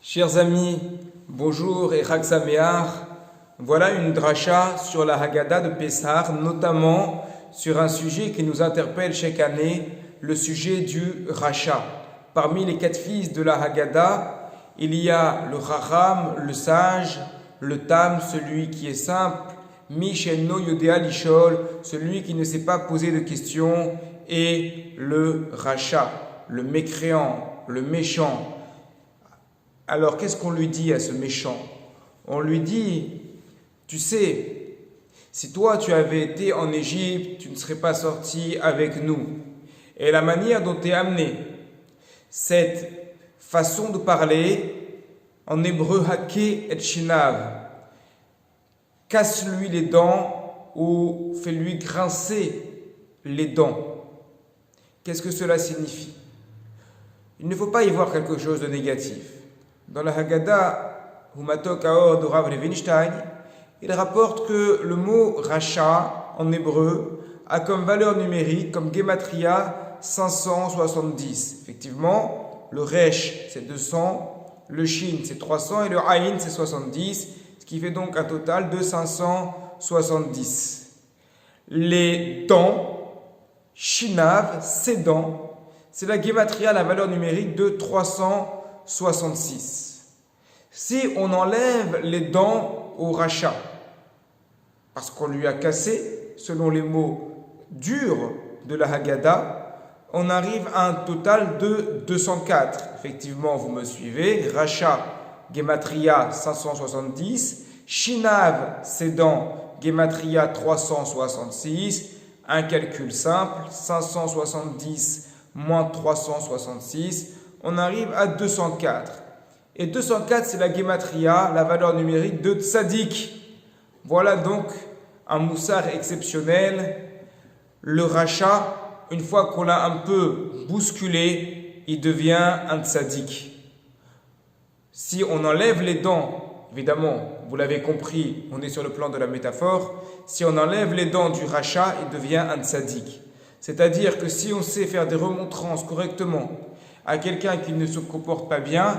Chers amis, bonjour et Chag Sameach. Voilà une dracha sur la Haggadah de Pessah, notamment sur un sujet qui nous interpelle chaque année, le sujet du Racha. Parmi les 4 fils de la Haggadah, il y a le Chacham, le sage, le Tam, celui qui est simple, Mishenno Yodea Lishol, celui qui ne sait pas poser de questions, et le Racha, le mécréant, le méchant. Alors, qu'est-ce qu'on lui dit à ce méchant? On lui dit, tu sais, si toi tu avais été en Égypte, tu ne serais pas sorti avec nous. Et la manière dont tu es amené, cette façon de parler, en hébreu, haké et shinav, casse-lui les dents ou fais-lui grincer les dents. Qu'est-ce que cela signifie? Il ne faut pas y voir quelque chose de négatif. Dans la Haggadah, Humatok Aor de Rav Levinstein, il rapporte que le mot Racha, en hébreu, a comme valeur numérique, comme Gematria, 570. Effectivement, le Resh, c'est 200, le Shin, c'est 300, et le Aïn, c'est 70, ce qui fait donc un total de 570. Les dents, Shinav, ces dents, c'est la Gematria, la valeur numérique de 366. Si on enlève les dents au rachat, parce qu'on lui a cassé, selon les mots durs de la Haggadah, on arrive à un total de 204. Effectivement, vous me suivez. Rachat, Gematria 570. Shinav, ses dents, Gematria 366. Un calcul simple, 570 moins 366. On arrive à 204. Et 204, c'est la Gematria, la valeur numérique de Tzadik. Voilà donc un moussard exceptionnel. Le rachat, une fois qu'on l'a un peu bousculé, il devient un Tzadik. Si on enlève les dents, évidemment, vous l'avez compris, on est sur le plan de la métaphore, si on enlève les dents du rachat, il devient un Tzadik. C'est-à-dire que si on sait faire des remontrances correctement à quelqu'un qui ne se comporte pas bien,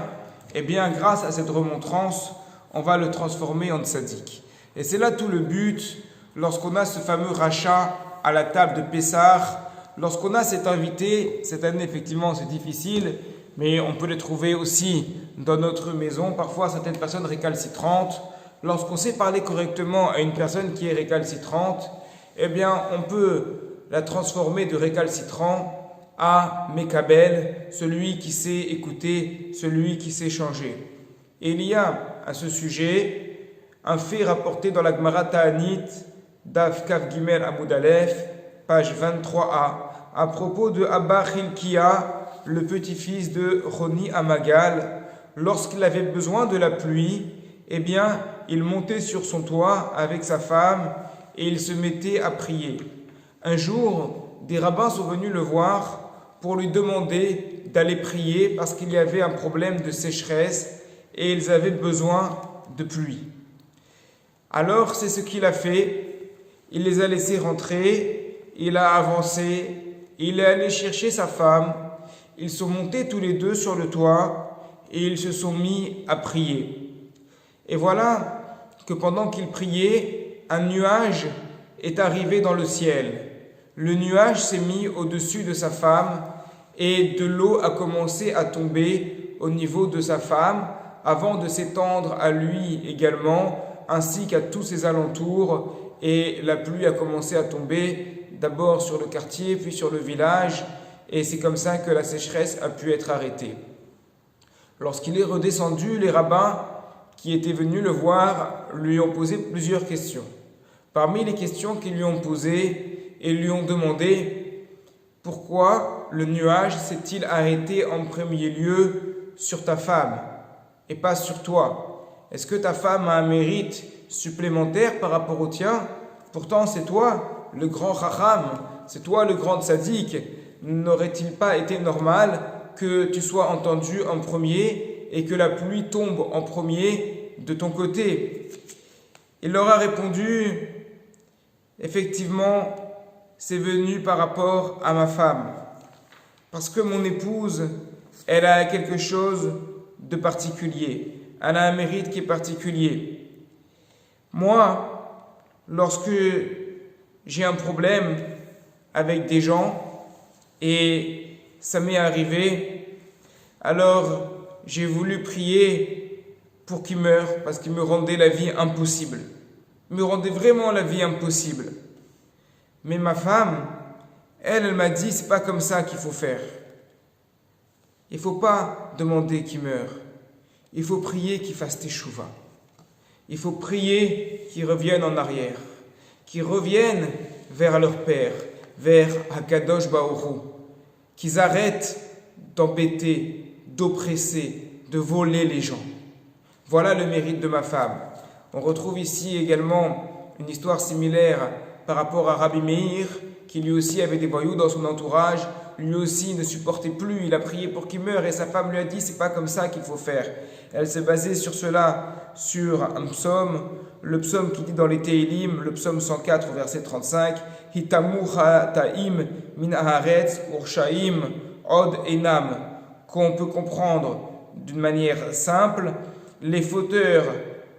eh bien, grâce à cette remontrance, on va le transformer en tzaddik. Et c'est là tout le but, lorsqu'on a ce fameux rachat à la table de Pessah, lorsqu'on a cet invité, cette année effectivement c'est difficile, mais on peut les trouver aussi dans notre maison, parfois certaines personnes récalcitrantes. Lorsqu'on sait parler correctement à une personne qui est récalcitrante, eh bien, on peut la transformer de récalcitrant à Mekabel, celui qui sait écouter, celui qui sait changer. Et il y a à ce sujet un fait rapporté dans la Gemara Ta'anit, Daf Kaf Gimel Amud Aleph, page 23a, à propos de Abba Chilkia, le petit-fils de Roni Amagal. Lorsqu'il avait besoin de la pluie, eh bien, il montait sur son toit avec sa femme et il se mettait à prier. Un jour, des rabbins sont venus le voir pour lui demander d'aller prier parce qu'il y avait un problème de sécheresse et ils avaient besoin de pluie. Alors c'est ce qu'il a fait, il les a laissés rentrer, il a avancé, il est allé chercher sa femme, ils sont montés tous les deux sur le toit et ils se sont mis à prier. Et voilà que pendant qu'ils priaient, un nuage est arrivé dans le ciel. Le nuage s'est mis au-dessus de sa femme et de l'eau a commencé à tomber au niveau de sa femme avant de s'étendre à lui également ainsi qu'à tous ses alentours, et la pluie a commencé à tomber d'abord sur le quartier puis sur le village, et c'est comme ça que la sécheresse a pu être arrêtée. Lorsqu'il est redescendu, les rabbins qui étaient venus le voir lui ont posé plusieurs questions. Parmi les questions qu'ils lui ont posées, et lui ont demandé pourquoi le nuage s'est-il arrêté en premier lieu sur ta femme et pas sur toi? Est-ce que ta femme a un mérite supplémentaire par rapport au tien? Pourtant c'est toi le grand Chacham, c'est toi le grand tzaddik. N'aurait-il pas été normal que tu sois entendu en premier et que la pluie tombe en premier de ton côté? Il leur a répondu, effectivement, c'est venu par rapport à ma femme. Parce que mon épouse, elle a quelque chose de particulier. Elle a un mérite qui est particulier. Moi, lorsque j'ai un problème avec des gens et ça m'est arrivé, alors j'ai voulu prier pour qu'ils meurent parce qu'ils me rendaient la vie impossible. Ils me rendaient vraiment la vie impossible. Mais ma femme, elle m'a dit, c'est pas comme ça qu'il faut faire. Il ne faut pas demander qu'ils meurent. Il faut prier qu'ils fassent teshuva. Il faut prier qu'ils reviennent en arrière, qu'ils reviennent vers leur Père, vers Hakadosh Baruch Hu, qu'ils arrêtent d'embêter, d'oppresser, de voler les gens. Voilà le mérite de ma femme. On retrouve ici également une histoire similaire par rapport à Rabbi Meir, qui lui aussi avait des voyous dans son entourage. Lui aussi ne supportait plus, il a prié pour qu'il meure et sa femme lui a dit c'est pas comme ça qu'il faut faire. Elle s'est basée sur cela, sur un psaume, le psaume qui dit dans les Tehillim, le psaume 104 verset 35, Hitamucha ta'im min haaretz urshaim od enam, qu'on peut comprendre d'une manière simple, les fauteurs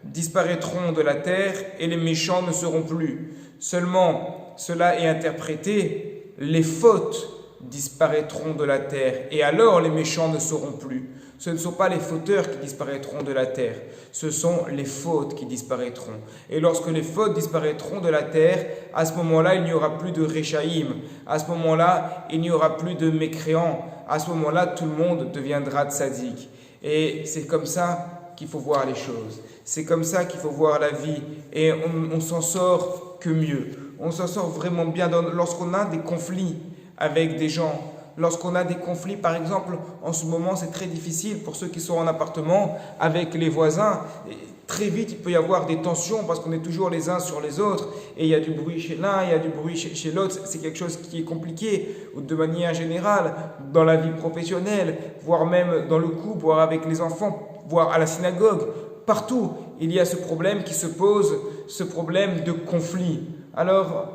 disparaîtront de la terre et les méchants ne seront plus. Seulement, cela est interprété, les fautes disparaîtront de la terre et alors les méchants ne seront plus. Ce ne sont pas les fauteurs qui disparaîtront de la terre, ce sont les fautes qui disparaîtront. Et lorsque les fautes disparaîtront de la terre, à ce moment-là, il n'y aura plus de réchaïm, à ce moment-là, il n'y aura plus de mécréants, à ce moment-là, tout le monde deviendra tzaddik. Et c'est comme ça qu'il faut voir les choses. C'est comme ça qu'il faut voir la vie et on s'en sort que mieux. On s'en sort vraiment bien lorsqu'on a des conflits avec des gens. Lorsqu'on a des conflits, par exemple, en ce moment, c'est très difficile pour ceux qui sont en appartement avec les voisins. Et très vite, il peut y avoir des tensions parce qu'on est toujours les uns sur les autres et il y a du bruit chez l'un, il y a du bruit chez l'autre. C'est quelque chose qui est compliqué de manière générale dans la vie professionnelle, voire même dans le couple, voire avec les enfants, voire à la synagogue. Partout, il y a ce problème qui se pose, ce problème de conflit. Alors,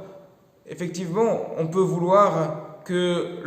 effectivement, on peut vouloir que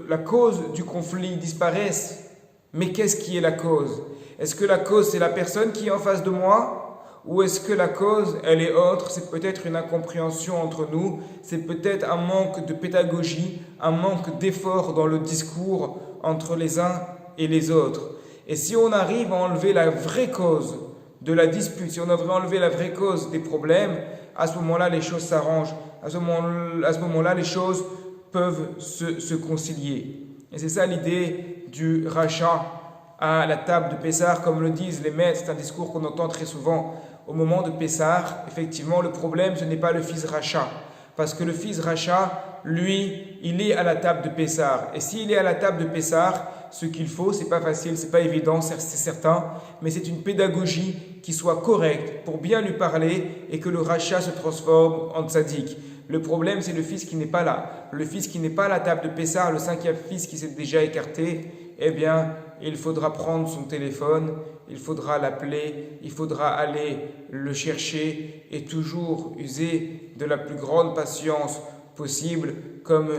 la cause du conflit disparaisse. Mais qu'est-ce qui est la cause? Est-ce que la cause, c'est la personne qui est en face de moi? Ou est-ce que la cause, elle est autre? C'est peut-être une incompréhension entre nous, c'est peut-être un manque de pédagogie, un manque d'effort dans le discours entre les uns et les autres. Et si on arrive à enlever la vraie cause de la dispute, si on arrive à enlever la vraie cause des problèmes, à ce moment-là, les choses s'arrangent. À ce moment-là, les choses peuvent se concilier. Et c'est ça l'idée du rachat à la table de Pessah, comme le disent les maîtres. C'est un discours qu'on entend très souvent au moment de Pessah. Effectivement, le problème, ce n'est pas le fils rachat. Parce que le fils rachat, lui, il est à la table de Pessah. Et s'il est à la table de Pessah, ce qu'il faut, c'est pas facile, c'est pas évident, c'est certain, mais c'est une pédagogie qui soit correcte pour bien lui parler et que le rachat se transforme en tzaddik. Le problème, c'est le fils qui n'est pas là. Le fils qui n'est pas à la table de Pessah, le cinquième fils qui s'est déjà écarté, eh bien, il faudra prendre son téléphone, il faudra l'appeler, il faudra aller le chercher et toujours user de la plus grande patience possible, comme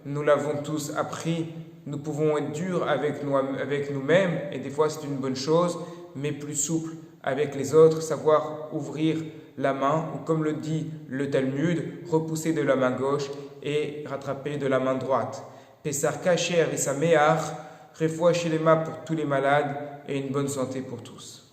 nous l'avons tous appris. Nous pouvons être durs avec nous-mêmes, et des fois c'est une bonne chose, mais plus souple avec les autres, savoir ouvrir la main, ou comme le dit le Talmud, repousser de la main gauche et rattraper de la main droite. Pessah Kacher et Sameach, Refoua Shelema pour tous les malades et une bonne santé pour tous.